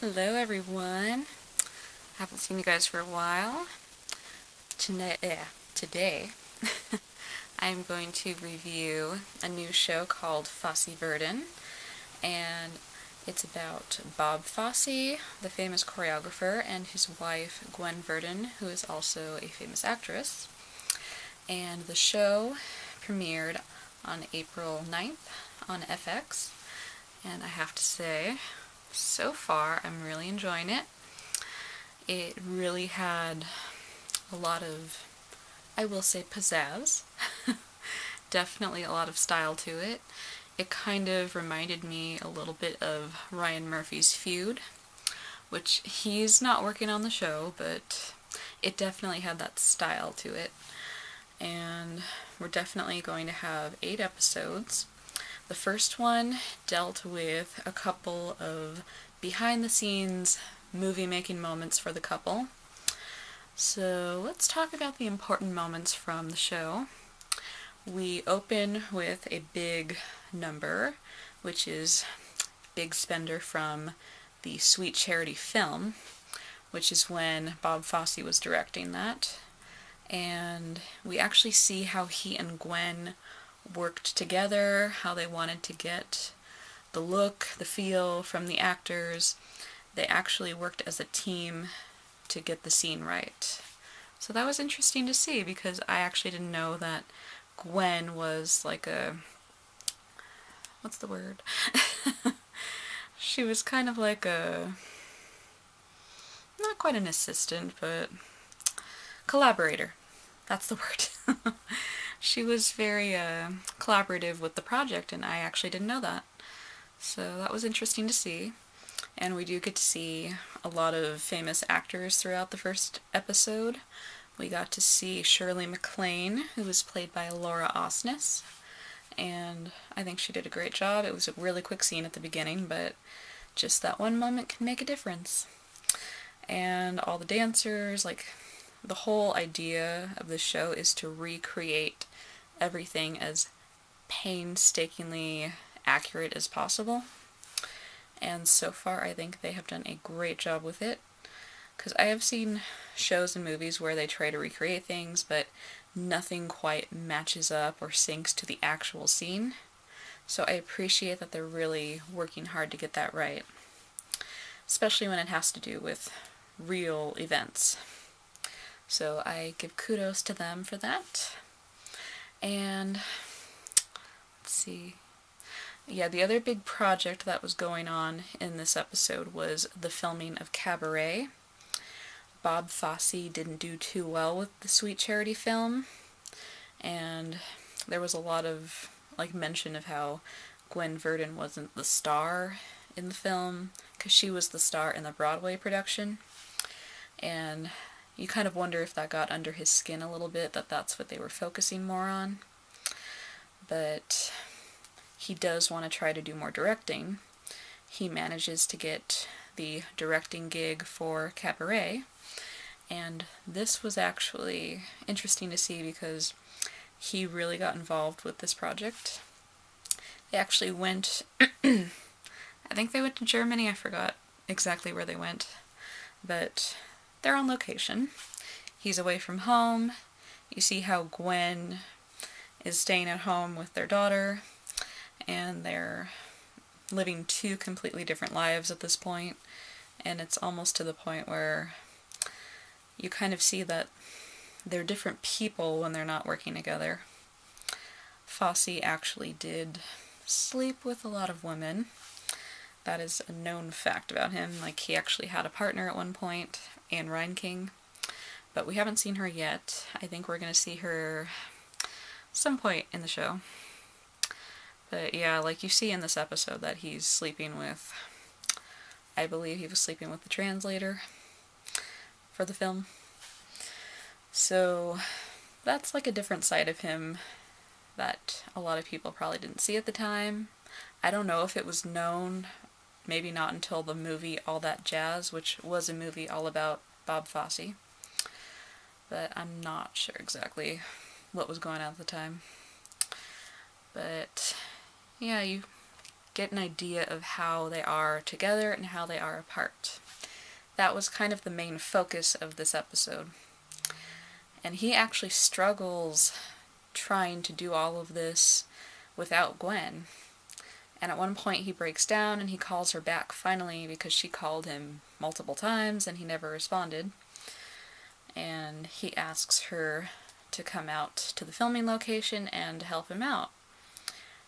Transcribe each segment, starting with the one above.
Hello everyone. Haven't seen you guys for a while. Today I'm going to review a new show called Fosse Verdon, and it's about Bob Fosse, the famous choreographer, and his wife Gwen Verdon, who is also a famous actress. And the show premiered on April 9th on FX, and I have to say, so far I'm really enjoying it. It really had a lot of, I will say, pizzazz. Definitely a lot of style to it. It kind of reminded me a little bit of Ryan Murphy's Feud, which he's not working on the show, but it definitely had that style to it. And we're definitely going to have 8 episodes. The first one dealt with a couple of behind-the-scenes movie-making moments for the couple. So let's talk about the important moments from the show. We open with a big number, which is Big Spender from the Sweet Charity film, which is when Bob Fosse was directing that. And we actually see how he and Gwen worked together, how they wanted to get the look, the feel from the actors. They actually worked as a team to get the scene right. So that was interesting to see, because I actually didn't know that Gwen was like a... what's the word? She was kind of like a... not quite an assistant, but collaborator. That's the word. She was very collaborative with the project, and I actually didn't know that. So that was interesting to see. And we do get to see a lot of famous actors throughout the first episode. We got to see Shirley MacLaine, who was played by Laura Osnes, and I think she did a great job. It was a really quick scene at the beginning, but just that one moment can make a difference. And all the dancers, like, the whole idea of the show is to recreate everything as painstakingly accurate as possible. And so far I think they have done a great job with it, because I have seen shows and movies where they try to recreate things, but nothing quite matches up or syncs to the actual scene. So I appreciate that they're really working hard to get that right, especially when it has to do with real events. So I give kudos to them for that. And let's see. Yeah, the other big project that was going on in this episode was the filming of Cabaret. Bob Fosse didn't do too well with the Sweet Charity film, and there was a lot of mention of how Gwen Verdon wasn't the star in the film, because she was the star in the Broadway production, and you kind of wonder if that got under his skin a little bit, that that's what they were focusing more on. But he does want to try to do more directing. He manages to get the directing gig for Cabaret, and this was actually interesting to see because he really got involved with this project. They actually went, I think they went to Germany, I forgot exactly where they went, but they're on location. He's away from home. You see how Gwen is staying at home with their daughter, and they're living 2 completely different lives at this point, and it's almost to the point where you kind of see that they're different people when they're not working together. Fosse actually did sleep with a lot of women. That is a known fact about him. Like, he actually had a partner at one point, Anne Reinking, but we haven't seen her yet. I think we're going to see her some point in the show. But yeah, like you see in this episode that he's sleeping with, I believe he was sleeping with the translator for the film. So that's like a different side of him that a lot of people probably didn't see at the time. I don't know if it was known, maybe not until the movie All That Jazz, which was a movie all about Bob Fosse. But I'm not sure exactly what was going on at the time. But yeah, you get an idea of how they are together and how they are apart. That was kind of the main focus of this episode. And he actually struggles trying to do all of this without Gwen. And at one point he breaks down and he calls her back finally because she called him multiple times and he never responded. And he asks her to come out to the filming location and help him out.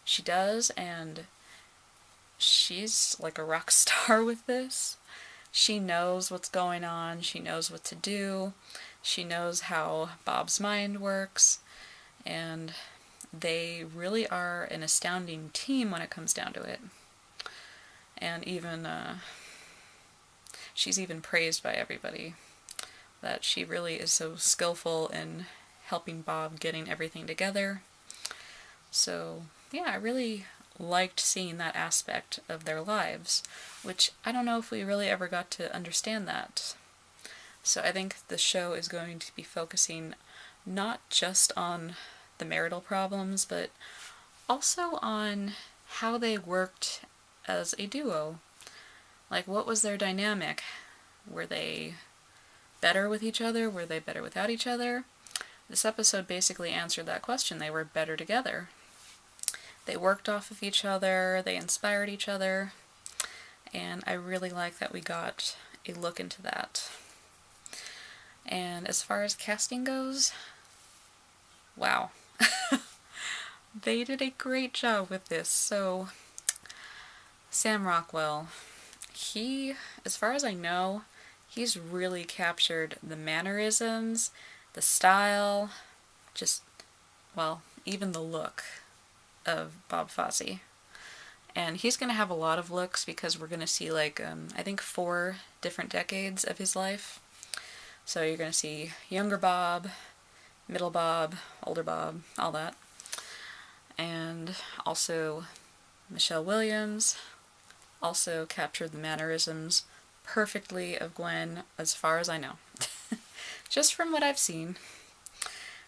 She does, and she's like a rock star with this. She knows what's going on, she knows what to do, she knows how Bob's mind works, and they really are an astounding team when it comes down to it. And even, she's even praised by everybody, that she really is so skillful in helping Bob getting everything together. So, yeah, I really liked seeing that aspect of their lives, which I don't know if we really ever got to understand that. So I think the show is going to be focusing not just on the marital problems, but also on how they worked as a duo. Like, what was their dynamic? Were they better with each other? Were they better without each other? This episode basically answered that question. They were better together. They worked off of each other, they inspired each other, and I really like that we got a look into that. And as far as casting goes, wow. They did a great job with this. So, Sam Rockwell, he, as far as I know, he's really captured the mannerisms, the style, just, well, even the look of Bob Fosse. And he's going to have a lot of looks because we're going to see, like, I think 4 different decades of his life. So you're going to see younger Bob, middle Bob, older Bob, all that. And also Michelle Williams also captured the mannerisms perfectly of Gwen, as far as I know. Just from what I've seen.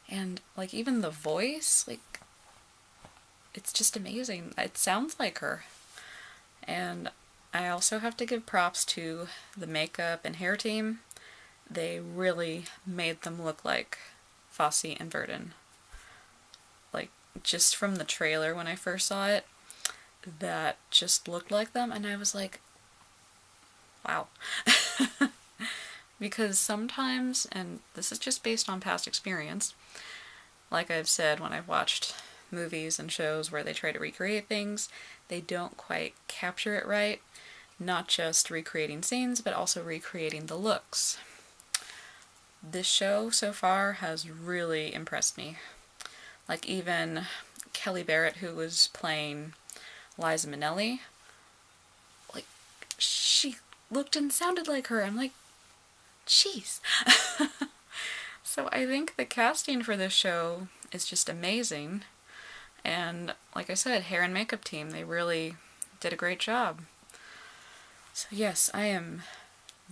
And, like, even the voice, like, it's just amazing. It sounds like her. And I also have to give props to the makeup and hair team. They really made them look like Fosse and Verdon. Like, just from the trailer when I first saw it, that just looked like them, and I was like, wow. Because sometimes, and this is just based on past experience, like I've said when I've watched movies and shows where they try to recreate things, they don't quite capture it right. Not just recreating scenes, but also recreating the looks. This show so far has really impressed me. Like, even Kelly Barrett, who was playing Liza Minnelli, like, she looked and sounded like her. I'm like, jeez. So I think the casting for this show is just amazing. And like I said, hair and makeup team, they really did a great job. So yes, I am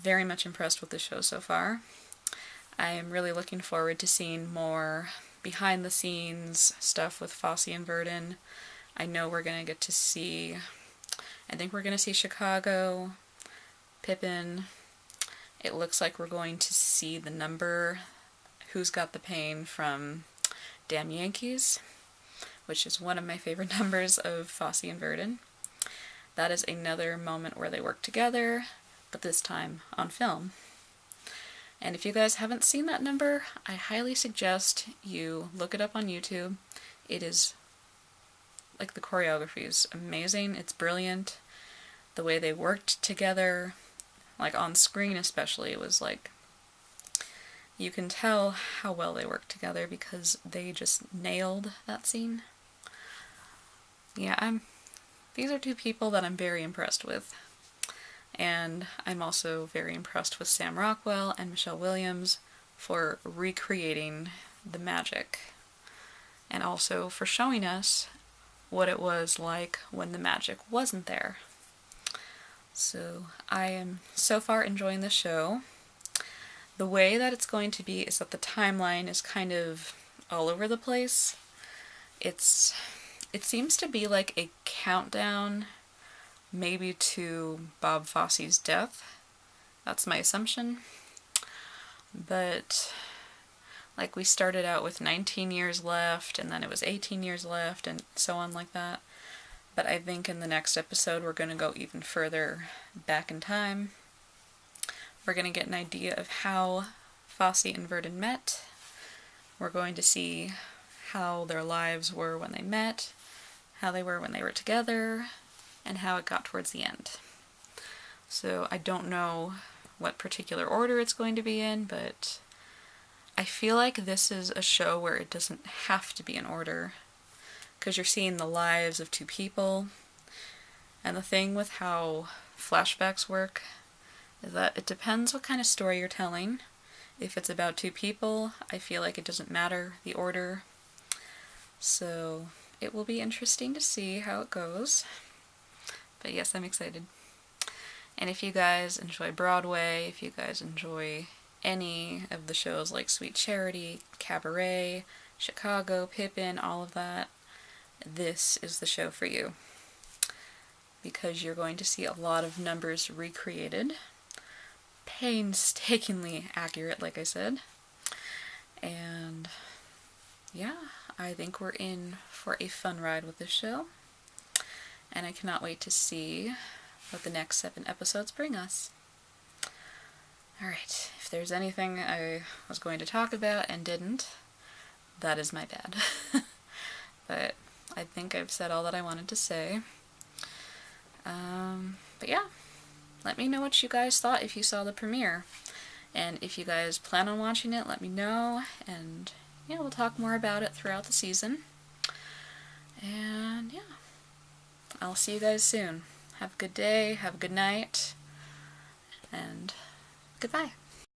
very much impressed with the show so far. I am really looking forward to seeing more behind the scenes stuff with Fosse and Verdon. I know we're going to get to see, I think we're going to see Chicago, Pippin. It looks like we're going to see the number Who's Got the Pain from Damn Yankees, which is one of my favorite numbers of Fosse and Verdon. That is another moment where they work together, but this time on film. And if you guys haven't seen that number, I highly suggest you look it up on YouTube. It is, like, the choreography is amazing, it's brilliant. The way they worked together, like on screen especially, it was like, you can tell how well they worked together because they just nailed that scene. Yeah, these are 2 people that I'm very impressed with. And I'm also very impressed with Sam Rockwell and Michelle Williams for recreating the magic. And also for showing us what it was like when the magic wasn't there. So I am so far enjoying the show. The way that it's going to be is that the timeline is kind of all over the place. It seems to be like a countdown maybe to Bob Fosse's death. That's my assumption. But like, we started out with 19 years left, and then it was 18 years left, and so on like that. But I think in the next episode we're going to go even further back in time. We're going to get an idea of how Fosse and Verdon met. We're going to see how their lives were when they met, how they were when they were together, and how it got towards the end. So I don't know what particular order it's going to be in, but I feel like this is a show where it doesn't have to be in order, because you're seeing the lives of two people. And the thing with how flashbacks work is that it depends what kind of story you're telling. If it's about two people, I feel like it doesn't matter the order. So it will be interesting to see how it goes. But yes, I'm excited. And if you guys enjoy Broadway, if you guys enjoy any of the shows like Sweet Charity, Cabaret, Chicago, Pippin, all of that, this is the show for you. Because you're going to see a lot of numbers recreated. Painstakingly accurate, like I said. And yeah, I think we're in for a fun ride with this show. And I cannot wait to see what the next 7 episodes bring us. Alright, if there's anything I was going to talk about and didn't, that is my bad. But I think I've said all that I wanted to say. But yeah, let me know what you guys thought if you saw the premiere. And if you guys plan on watching it, let me know. And yeah, we'll talk more about it throughout the season. And yeah, I'll see you guys soon. Have a good day, have a good night, and goodbye.